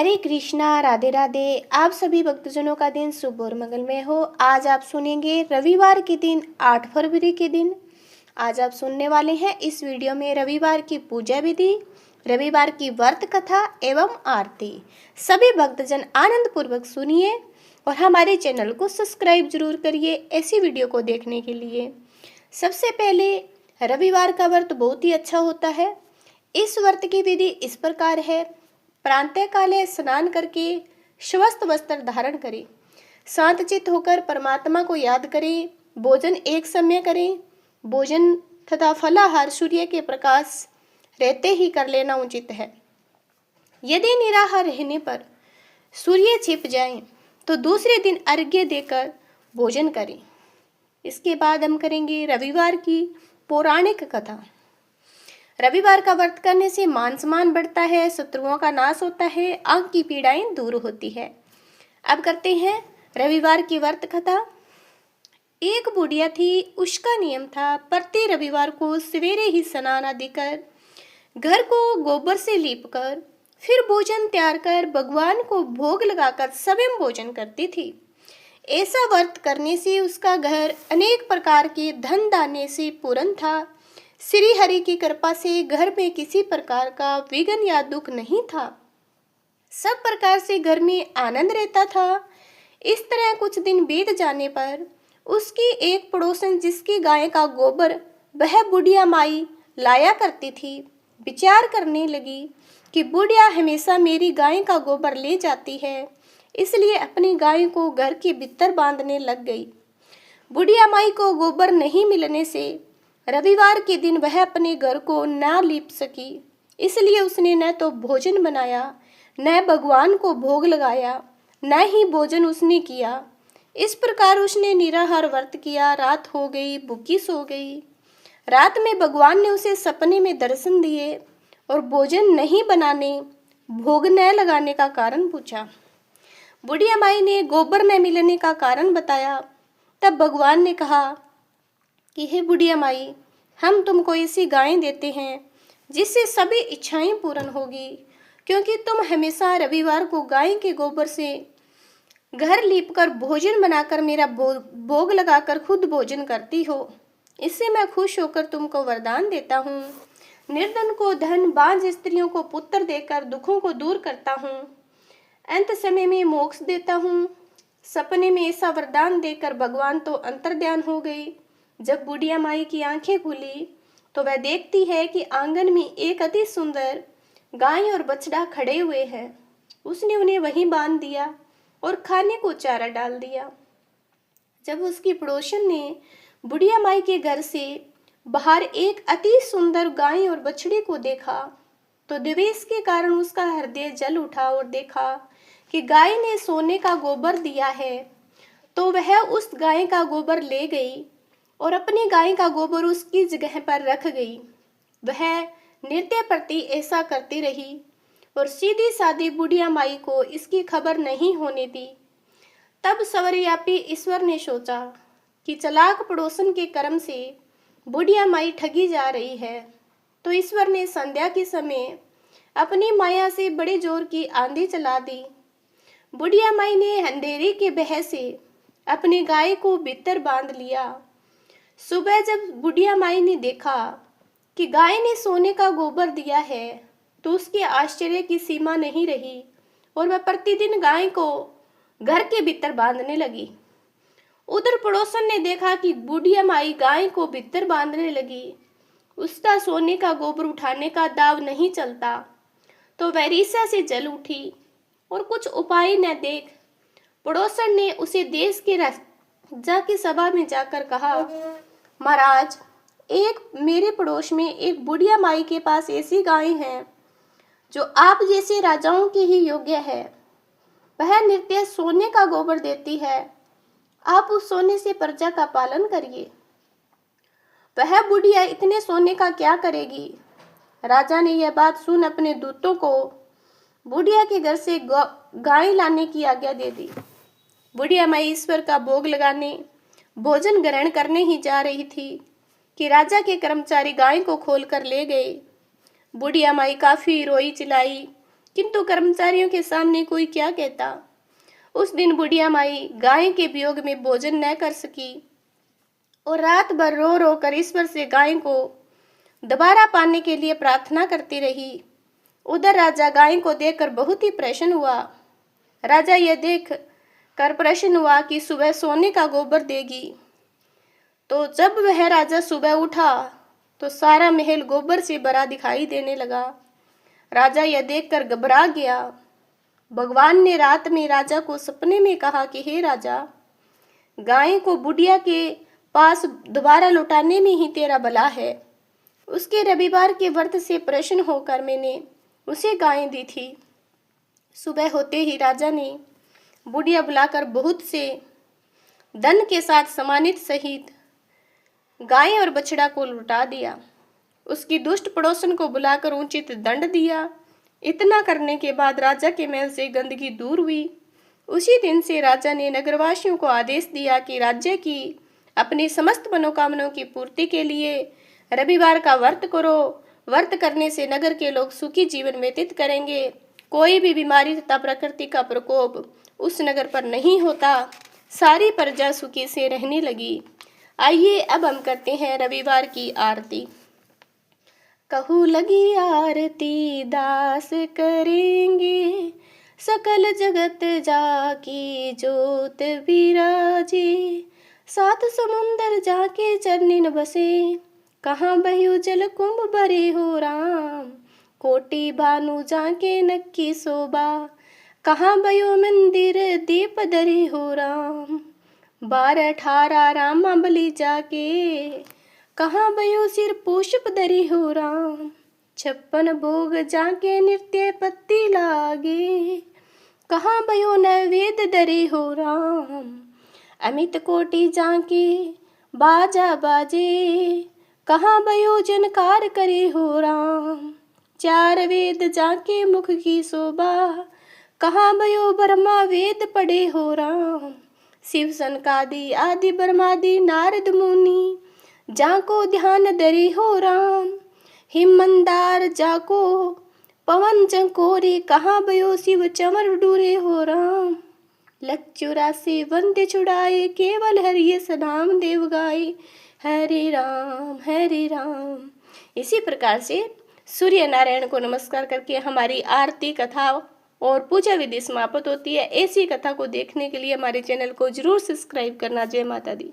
हरे कृष्णा, राधे राधे। आप सभी भक्तजनों का दिन शुभ और मंगलमय हो। आज आप सुनेंगे रविवार के दिन 8 फरवरी के दिन। आज आप सुनने वाले हैं इस वीडियो में रविवार की पूजा विधि, रविवार की व्रत कथा एवं आरती। सभी भक्तजन आनंद पूर्वक सुनिए और हमारे चैनल को सब्सक्राइब जरूर करिए ऐसी वीडियो को देखने के लिए। सबसे पहले रविवार का व्रत बहुत ही अच्छा होता है। इस व्रत की विधि इस प्रकार है। प्रातः काले स्नान करके स्वस्थ वस्त्र धारण करें, शांतचित्त होकर परमात्मा को याद करें, भोजन एक समय करें। भोजन तथा फलाहार सूर्य के प्रकाश रहते ही कर लेना उचित है। यदि निराहार रहने पर सूर्य छिप जाए तो दूसरे दिन अर्घ्य देकर भोजन करें। इसके बाद हम करेंगे रविवार की पौराणिक कथा। रविवार का व्रत करने से मान सम्मान बढ़ता है, शत्रुओं का नाश होता है, आंख की पीड़ाएं दूर होती है। अब करते हैं रविवार की व्रत कथा। एक बुढ़िया थी, उसका नियम था प्रति रविवार को सवेरे ही स्नान आदि कर घर को गोबर से लीपकर फिर भोजन तैयार कर भगवान को भोग लगाकर स्वयं भोजन करती थी। ऐसा व्रत करने से उसका घर अनेक प्रकार के धन दाने से पूर्ण था। श्री हरि की कृपा से घर में किसी प्रकार का विघ्न या दुख नहीं था। सब प्रकार से घर में आनंद रहता था। इस तरह कुछ दिन बीत जाने पर उसकी एक पड़ोसन, जिसकी गाय का गोबर वह बुढ़िया माई लाया करती थी, विचार करने लगी कि बुढ़िया हमेशा मेरी गाय का गोबर ले जाती है, इसलिए अपनी गाय को घर के भीतर बांधने लग गई। बुढ़िया माई को गोबर नहीं मिलने से रविवार के दिन वह अपने घर को ना लीप सकी, इसलिए उसने न तो भोजन बनाया, न भगवान को भोग लगाया, न ही भोजन उसने किया। इस प्रकार उसने निराहार व्रत किया। रात हो गई, भूखी सो गई। रात में भगवान ने उसे सपने में दर्शन दिए और भोजन नहीं बनाने, भोग न लगाने का कारण पूछा। बुढ़िया माई ने गोबर न मिलने का कारण बताया। तब भगवान ने कहा कि हे बुढ़िया माई, हम तुमको ऐसी गायें देते हैं जिससे सभी इच्छाएं पूर्ण होगी, क्योंकि तुम हमेशा रविवार को गाय के गोबर से घर लीपकर भोजन बनाकर मेरा भोग लगाकर खुद भोजन करती हो। इससे मैं खुश होकर तुमको वरदान देता हूँ। निर्धन को धन, बांझ स्त्रियों को पुत्र देकर दुखों को दूर करता हूँ। अंत समय में मोक्ष देता हूँ। सपने में ऐसा वरदान देकर भगवान तो अंतर्ध्यान हो गई। जब बुढ़िया माई की आंखें खुली तो वह देखती है कि आंगन में एक अति सुंदर गाय और बछड़ा खड़े हुए हैं। उसने उन्हें वहीं बांध दिया और खाने को चारा डाल दिया। जब उसकी पड़ोसन ने बुढ़िया माई के घर से बाहर एक अति सुंदर गाय और बछड़े को देखा तो द्वेष के कारण उसका हृदय जल उठा और देखा कि गाय ने सोने का गोबर दिया है, तो वह उस गाय का गोबर ले गई और अपनी गाय का गोबर उसकी जगह पर रख गई। वह नित्य प्रति ऐसा करती रही और सीधी सादी बुढ़िया माई को इसकी खबर नहीं होने दी। तब सर्वव्यापी ईश्वर ने सोचा कि चालाक पड़ोसन के कर्म से बुढ़िया माई ठगी जा रही है, तो ईश्वर ने संध्या के समय अपनी माया से बड़े जोर की आंधी चला दी। बुढ़िया माई ने अंधेरे के भय से अपनी गाय को भीतर बांध लिया। सुबह जब बुढ़िया माई ने देखा कि गाय ने सोने का गोबर दिया है तो उसके आश्चर्य की सीमा नहीं रही और वह प्रतिदिन गाय को घर के भीतर बांधने लगी। उधर पड़ोसन ने देखा कि बुढ़िया माई गाय को भीतर बांधने लगी, उसका सोने का गोबर उठाने का दाव नहीं चलता, तो वह ईर्ष्या से जल उठी और कुछ उपाय न देख पड़ोसन ने उसे देश के राजा की सभा में जाकर कहा, महाराज, एक मेरे पड़ोस में एक बुढ़िया माई के पास ऐसी गाय है जो आप जैसे राजाओं के ही योग्य है। वह नित्य सोने का गोबर देती है। आप उस सोने से प्रजा का पालन करिए। वह बुढ़िया इतने सोने का क्या करेगी? राजा ने यह बात सुन अपने दूतों को बुढ़िया के घर से गाय लाने की आज्ञा दे दी। बुढ़िया माई ईश्वर का भोग लगाने, भोजन ग्रहण करने ही जा रही थी कि राजा के कर्मचारी गाय को खोल कर ले गए। बुढ़िया माई काफी रोई चिल्लाई किंतु कर्मचारियों के सामने कोई क्या कहता। उस दिन बुढ़िया माई गाय के वियोग में भोजन न कर सकी और रात भर रो रो कर ईश्वर से गाय को दोबारा पाने के लिए प्रार्थना करती रही। उधर राजा गाय को देखकर बहुत ही प्रसन्न हुआ। राजा यह देख कर प्रसन्न हुआ कि सुबह सोने का गोबर देगी। तो जब वह राजा सुबह उठा तो सारा महल गोबर से भरा दिखाई देने लगा। राजा यह देखकर घबरा गया। भगवान ने रात में राजा को सपने में कहा कि हे राजा, गाय को बुढ़िया के पास दोबारा लौटाने में ही तेरा भला है। उसके रविवार के व्रत से प्रसन्न होकर मैंने उसे गाय दी थी। सुबह होते ही राजा ने बुढ़िया बुलाकर बहुत से धन के साथ सम्मानित सहित गाय और बछड़ा को लौटा दिया। उसकी दुष्ट पड़ोसन को बुलाकर उचित दंड दिया। इतना करने के बाद राजा के महल से गंदगी दूर हुई। उसी दिन से राजा ने नगरवासियों को आदेश दिया कि राज्य की अपनी समस्त मनोकामनाओं की पूर्ति के लिए रविवार का व्रत करो। व्रत करने से नगर के लोग सुखी जीवन व्यतीत करेंगे। कोई भी बीमारी तथा प्रकृति का प्रकोप उस नगर पर नहीं होता। सारी प्रजा सुखी से रहने लगी। आइए अब हम करते हैं रविवार की आरती। कहू लगी आरती दास करेंगे, सकल जगत जाकी जोत विराजे। सात समुंदर जाके चरनिन बसे, कहाँ बह्यु जल कुंभ भरे हो राम। कोटि भानु जाके नक्की शोभा, कहाँ बयो मंदिर दीप धरे हो राम। 12-18 रामा बलि जाके, कहाँ बयो सिर पुष्प धरे हो राम। 56 भोग जाके नृत्य पत्ती लागे, कहाँ बयो नैवेद्य धरे हो राम। अमित कोटि जाके बाजा बाजे, कहाँ बयो जनकार करे हो राम। 4 वेद जाके मुख की शोभा, कहाँ बयो ब्रह्मा वेद पढ़े हो राम। शिव सनकादि आदि ब्रह्मादि नारद मुनि, जाको ध्यान धरे हो राम। हिम मंदार जाको पवन चकोरे, कहाँ बयो शिव चमर डूरे हो राम। 184 वंदे छुड़ाए, केवल हरि सनाम देव गाए। हरे राम। इसी प्रकार से सूर्य नारायण को नमस्कार करके हमारी आरती कथा और पूजा विधि समाप्त होती है। ऐसी कथा को देखने के लिए हमारे चैनल को जरूर सब्सक्राइब करना। जय माता दी।